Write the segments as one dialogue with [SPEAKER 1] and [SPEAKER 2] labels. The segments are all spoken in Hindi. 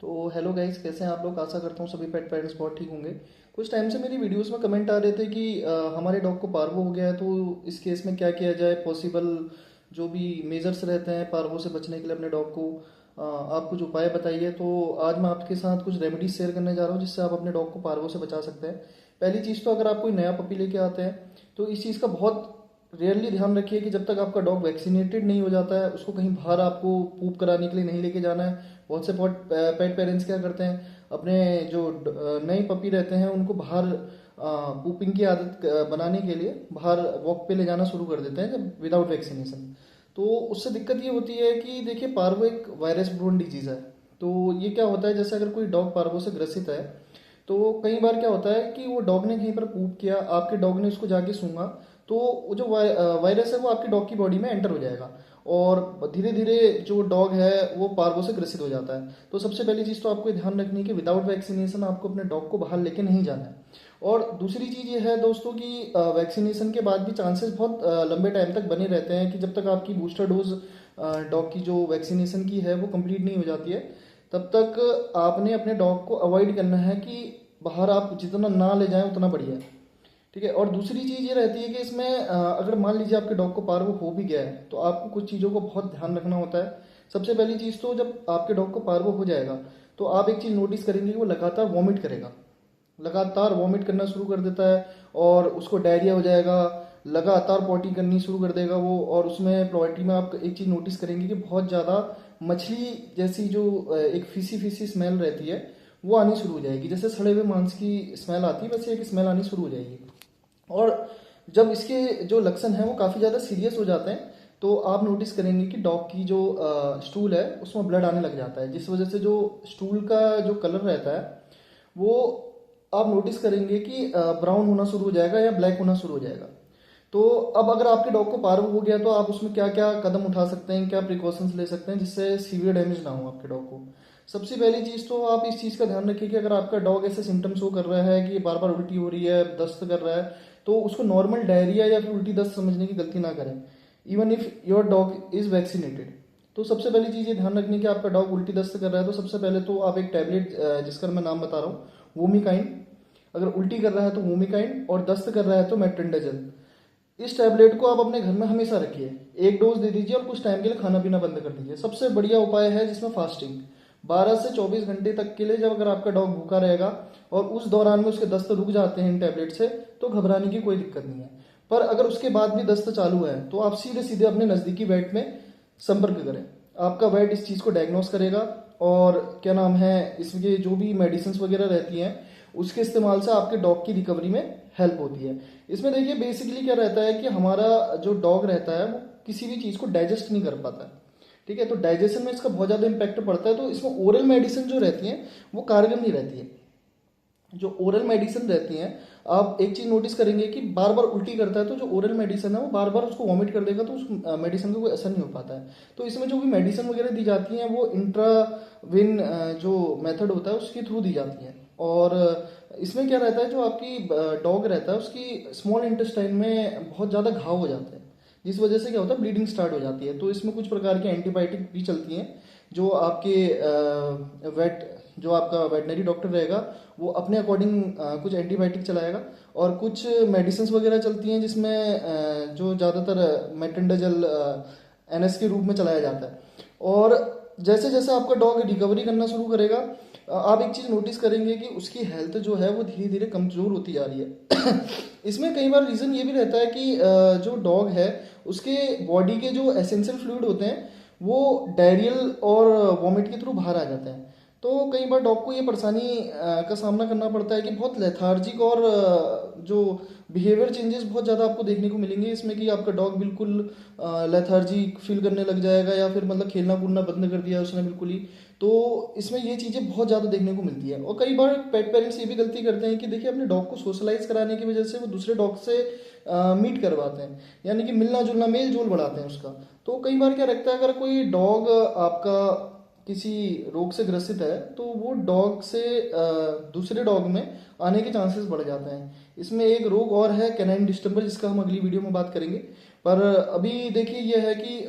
[SPEAKER 1] तो हेलो गाइस, कैसे हैं आप लोग। आशा करता हूँ सभी पेट पेरेंट्स बहुत ठीक होंगे। कुछ टाइम से मेरी वीडियोस में कमेंट आ रहे थे कि हमारे डॉग को पार्वो हो गया है, तो इस केस में क्या किया जाए, पॉसिबल जो भी मेजर्स रहते हैं पार्वो से बचने के लिए अपने डॉग को। आप कुछ उपाय बताइए। तो आज मैं आपके साथ कुछ रेमेडीज शेयर करने जा रहा हूँ जिससे आप अपने डॉग को पार्वो से बचा सकते हैं। पहली चीज़ तो अगर आप कोई नया पपी लेके आते हैं तो इस चीज़ का बहुत रियरली ध्यान रखिए कि जब तक आपका डॉग वैक्सीनेटेड नहीं हो जाता है उसको कहीं बाहर आपको पूप कराने के लिए नहीं लेके जाना है। बहुत से पेट पेरेंट्स क्या करते हैं, अपने जो नए पपी रहते हैं उनको बाहर पूपिंग की आदत बनाने के लिए बाहर वॉक पे ले जाना शुरू कर देते हैं जब विदाउट वैक्सीनेशन। तो उससे दिक्कत ये होती है कि देखिए, पार्वो एक वायरस ब्रोन डिजीज है। तो ये क्या होता है, जैसे अगर कोई डॉग पार्वो से ग्रसित है तो कई बार क्या होता है कि वो डॉग ने कहीं पर पूप किया, आपके डॉग ने उसको जाके सूंघा, तो वो जो वायरस है वो आपके डॉग की बॉडी में एंटर हो जाएगा और धीरे धीरे जो डॉग है वो पार्वो से ग्रसित हो जाता है। तो सबसे पहली चीज़ तो आपको ये ध्यान रखनी है कि विदाउट वैक्सीनेशन आपको अपने डॉग को बाहर लेके नहीं जाना है। और दूसरी चीज़ ये है दोस्तों कि वैक्सीनेशन के बाद भी चांसेस बहुत लंबे टाइम तक बने रहते हैं कि जब तक आपकी बूस्टर डोज डॉग की जो वैक्सीनेशन की है वो कंप्लीट नहीं हो जाती है, तब तक आपने अपने डॉग को अवॉइड करना है कि बाहर आप जितना ना ले जाएं उतना बढ़िया है। ठीक है। और दूसरी चीज़ ये रहती है कि इसमें अगर मान लीजिए आपके डॉग को पार्वो हो भी गया है तो आपको कुछ चीज़ों को बहुत ध्यान रखना होता है। सबसे पहली चीज़ तो जब आपके डॉग को पार्वो हो जाएगा तो आप एक चीज़ नोटिस करेंगे कि वो लगातार वॉमिट करेगा, लगातार वॉमिट करना शुरू कर देता है और उसको डायरिया हो जाएगा, लगातार पॉटी करनी शुरू कर देगा वो। और उसमें पॉटी में आप एक चीज़ नोटिस करेंगे कि बहुत ज़्यादा मछली जैसी जो एक फीसी फीसी स्मेल रहती है वो आनी शुरू हो जाएगी, जैसे सड़े हुए मांस की स्मेल आती है वैसे एक स्मेल आनी शुरू हो जाएगी। और जब इसके जो लक्षण हैं वो काफ़ी ज़्यादा सीरियस हो जाते हैं तो आप नोटिस करेंगे कि डॉग की जो स्टूल है उसमें ब्लड आने लग जाता है, जिस वजह से जो स्टूल का जो कलर रहता है वो आप नोटिस करेंगे कि ब्राउन होना शुरू हो जाएगा या ब्लैक होना शुरू हो जाएगा। तो अब अगर आपके डॉग को पार्वो हो गया तो आप उसमें क्या क्या कदम उठा सकते हैं, क्या प्रिकॉशंस ले सकते हैं जिससे सीवियर डैमेज ना हो आपके डॉग को। सबसे पहली चीज़ तो आप इस चीज़ का ध्यान रखिए कि अगर आपका डॉग ऐसे सिम्टम्स शो कर रहा है कि बार बार उल्टी हो रही है, दस्त कर रहा है, तो उसको नॉर्मल डायरिया या फिर उल्टी दस्त समझने की गलती ना करें, even if your dog is vaccinated. तो सबसे पहली चीज़ ये ध्यान रखनी है कि आपका डॉग उल्टी दस्त कर रहा है तो सबसे पहले तो आप एक टैबलेट जिसका मैं नाम बता रहा हूँ, वोमिकाइन। अगर उल्टी कर रहा है तो वोमिकाइन और दस्त कर रहा है तो मेट्रेंडाजल। इस टैबलेट को आप अपने घर में हमेशा रखिए, एक डोज दे दीजिए और कुछ टाइम के लिए खाना पीना बंद कर दीजिए। सबसे बढ़िया उपाय है जिसमें फास्टिंग 12 से 24 घंटे तक के लिए, जब अगर आपका डॉग भूखा रहेगा और उस दौरान में उसके दस्त रुक जाते हैं इन टैबलेट से तो घबराने की कोई दिक्कत नहीं है। पर अगर उसके बाद भी दस्त चालू है तो आप सीधे सीधे अपने नज़दीकी वेट में संपर्क करें। आपका वेट इस चीज़ को डायग्नोस करेगा और क्या नाम है, इसके जो भी मेडिसिन वगैरह रहती हैं उसके इस्तेमाल से आपके डॉग की रिकवरी में हेल्प होती है। इसमें देखिए बेसिकली क्या रहता है कि हमारा जो डॉग रहता है वो किसी भी चीज़ को डाइजेस्ट नहीं कर पाता है। ठीक है। तो डाइजेशन में इसका बहुत ज़्यादा इम्पैक्ट पड़ता है, तो इसमें ओरल मेडिसिन जो रहती हैं वो कारगर नहीं रहती है। जो ओरल मेडिसिन रहती हैं, आप एक चीज नोटिस करेंगे कि बार बार उल्टी करता है तो जो ओरल मेडिसिन है वो बार बार उसको वॉमिट कर देगा तो उस मेडिसिन का कोई असर नहीं हो पाता है। तो इसमें जो भी मेडिसिन वगैरह दी जाती हैं वो इंट्राविन जो मेथड होता है उसके थ्रू दी जाती हैं। और इसमें क्या रहता है, जो आपकी डॉग रहता है उसकी स्मॉल इंटेस्टाइन में बहुत ज़्यादा घाव हो जाते हैं, जिस वजह से क्या होता है ब्लीडिंग स्टार्ट हो जाती है। तो इसमें कुछ प्रकार के एंटीबायोटिक भी चलती हैं जो आपके वेट जो आपका वेटनरी डॉक्टर रहेगा वो अपने अकॉर्डिंग कुछ एंटीबायोटिक चलाएगा। और कुछ मेडिसिन वगैरह चलती हैं जिसमें जो ज़्यादातर मेट्रेंडाजल एनएस के रूप में चलाया जाता है। और जैसे जैसे आपका डॉग रिकवरी करना शुरू करेगा आप एक चीज़ नोटिस करेंगे कि उसकी हेल्थ जो है वो धीरे धीरे कमज़ोर होती जा रही है। इसमें कई बार रीज़न ये भी रहता है कि जो डॉग है उसके बॉडी के जो एसेंशियल फ्लूइड होते हैं वो डायरियल और वॉमिट के थ्रू बाहर आ जाते हैं। तो कई बार डॉग को ये परेशानी का सामना करना पड़ता है कि बहुत लेथार्जिक और जो बिहेवियर चेंजेस बहुत ज़्यादा आपको देखने को मिलेंगे इसमें कि आपका डॉग बिल्कुल लेथार्जिक फील करने लग जाएगा या फिर मतलब खेलना कूदना बंद कर दिया उसने बिल्कुल ही। तो इसमें ये चीज़ें बहुत ज़्यादा देखने को मिलती है। और कई बार पेट पेरेंट्स ये भी गलती करते हैं कि देखिए अपने डॉग को सोशलाइज कराने की वजह से वो दूसरे डॉग से मीट करवाते हैं, यानी कि मिलना जुलना मेल जोल बढ़ाते हैं उसका। तो कई बार क्या रखता है, अगर कोई डॉग आपका किसी रोग से ग्रसित है तो वो डॉग से दूसरे डॉग में आने के चांसेस बढ़ जाते हैं। इसमें एक रोग और है कैनाइन डिस्टेंपर, जिसका हम अगली वीडियो में बात करेंगे। पर अभी देखिए ये है कि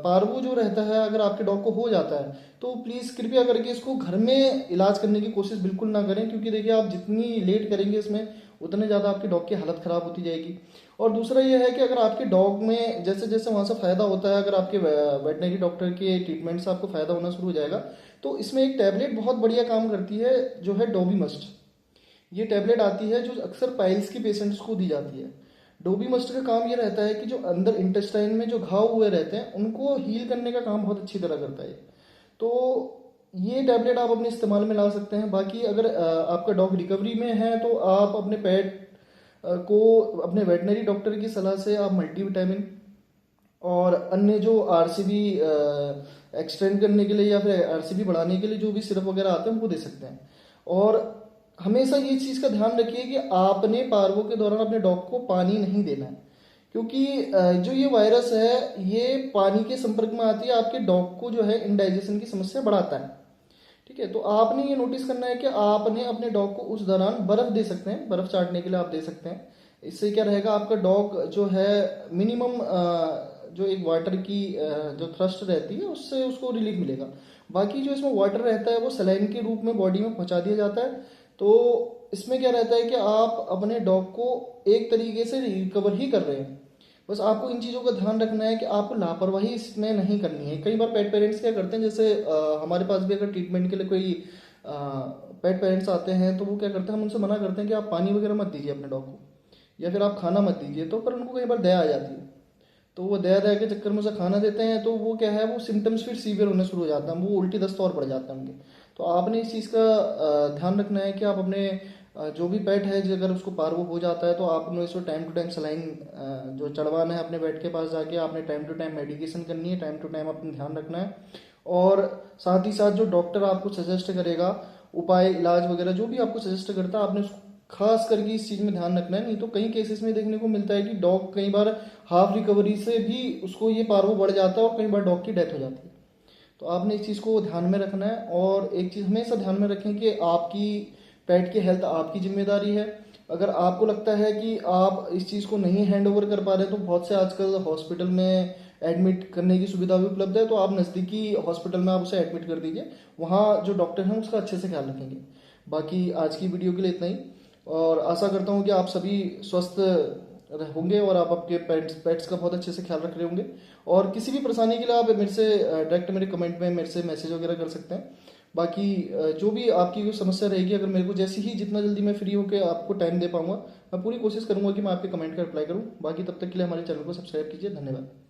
[SPEAKER 1] पार्वो जो रहता है अगर आपके डॉग को हो जाता है तो प्लीज़ कृपया करके इसको घर में इलाज करने की कोशिश बिल्कुल ना करें, क्योंकि देखिए आप जितनी लेट करेंगे इसमें उतने ज़्यादा आपके डॉग की हालत ख़राब होती जाएगी। और दूसरा ये है कि अगर आपके डॉग में जैसे जैसे वहाँ से फ़ायदा होता है, अगर आपके वेटनरी डॉक्टर के ट्रीटमेंट से आपको फ़ायदा होना शुरू हो जाएगा, तो इसमें एक टैबलेट बहुत बढ़िया काम करती है जो है डोबी मस्ट। ये टैबलेट आती है जो अक्सर पाइल्स के पेशेंट्स को दी जाती है। डोबी मस्ट का काम ये रहता है कि जो अंदर इंटेस्टाइन में जो घाव हुए रहते हैं उनको हील करने का काम बहुत अच्छी तरह करता है। तो ये टैबलेट आप अपने इस्तेमाल में ला सकते हैं। बाकी अगर आपका डॉग रिकवरी में है तो आप अपने पेट को अपने वेटनरी डॉक्टर की सलाह से आप मल्टीविटामिन और अन्य जो आरसीबी एक्सटेंड करने के लिए या फिर आरसीबी बढ़ाने के लिए जो भी सिरप वगैरह आते हैं उनको दे सकते हैं। और हमेशा ये चीज़ का ध्यान रखिए कि आपने पार्वो के दौरान अपने डॉग को पानी नहीं देना है, क्योंकि जो ये वायरस है ये पानी के संपर्क में आती है आपके डॉग को जो है इंडाइजेशन की समस्या बढ़ाता है। ठीक है, तो आपने ये नोटिस करना है कि आपने अपने डॉग को उस दौरान बर्फ दे सकते हैं, बर्फ चाटने के लिए आप दे सकते हैं। इससे क्या रहेगा, आपका डॉग जो है मिनिमम जो एक वाटर की जो थ्रस्ट रहती है उससे उसको रिलीफ मिलेगा। बाकी जो इसमें वाटर रहता है वो सलाइन के रूप में बॉडी में पहुंचा दिया जाता है। तो इसमें क्या रहता है कि आप अपने डॉग को एक तरीके से रिकवर ही कर रहे हैं। बस आपको इन चीज़ों का ध्यान रखना है कि आपको लापरवाही इसमें नहीं करनी है। कई बार पेट पेरेंट्स क्या करते हैं, जैसे हमारे पास भी अगर ट्रीटमेंट के लिए कोई पेट पेरेंट्स आते हैं तो वो क्या करते हैं, हम उनसे मना करते हैं कि आप पानी वगैरह मत दीजिए अपने डॉग को या फिर आप खाना मत दीजिए, तो पर उनको कई बार दया आ जाती है। तो वो दया दया के चक्कर में उसे खाना देते हैं, तो वो क्या है वो सिम्टम्स फिर सीवियर होने शुरू हो जाता है, वो उल्टी दस्त और बढ़ जाता है उनके। तो आपने इस चीज़ का ध्यान रखना है कि आप अपने जो भी पेट है अगर उसको पार्वो हो जाता है तो आपने इसको टाइम टू टाइम सलाइन जो चढ़वाना है अपने पेट के पास जाके आपने टाइम टू टाइम मेडिकेशन करनी है, टाइम टू टाइम अपना ध्यान रखना है। और साथ ही साथ जो डॉक्टर आपको सजेस्ट करेगा उपाय इलाज वगैरह जो भी आपको सजेस्ट करता है आपने उसको खास करके इस चीज़ में ध्यान रखना है। नहीं तो कई केसेस में देखने को मिलता है कि डॉग कई बार हाफ रिकवरी से भी उसको ये पार्वो बढ़ जाता है और कई बार डॉग की डेथ हो जाती है। तो आपने इस चीज़ को ध्यान में रखना है। और एक चीज़ हमेशा ध्यान में रखें कि आपकी पेट की हेल्थ आपकी जिम्मेदारी है। अगर आपको लगता है कि आप इस चीज़ को नहीं हैंड ओवर कर पा रहे तो बहुत से आजकल हॉस्पिटल में एडमिट करने की सुविधा भी उपलब्ध है, तो आप नज़दीकी हॉस्पिटल में आप उसे एडमिट कर दीजिए, वहाँ जो डॉक्टर हैं उसका अच्छे से ख्याल रखेंगे। बाकी आज की वीडियो के लिए इतना ही, और आशा करता हूँ कि आप सभी स्वस्थ होंगे और आप आपके पेट्स का बहुत अच्छे से ख्याल रख रहे होंगे। और किसी भी परेशानी के लिए आप मेरे से डायरेक्ट मेरे कमेंट में मेरे से मैसेज वगैरह कर सकते हैं। बाकी जो भी आपकी कोई समस्या रहेगी, अगर मेरे को जैसे ही जितना जल्दी मैं फ्री होकर आपको टाइम दे पाऊंगा मैं पूरी कोशिश करूंगा कि मैं आपके कमेंट का रिप्लाई करूं। बाकी तब तक के लिए हमारे चैनल को सब्सक्राइब कीजिए। धन्यवाद।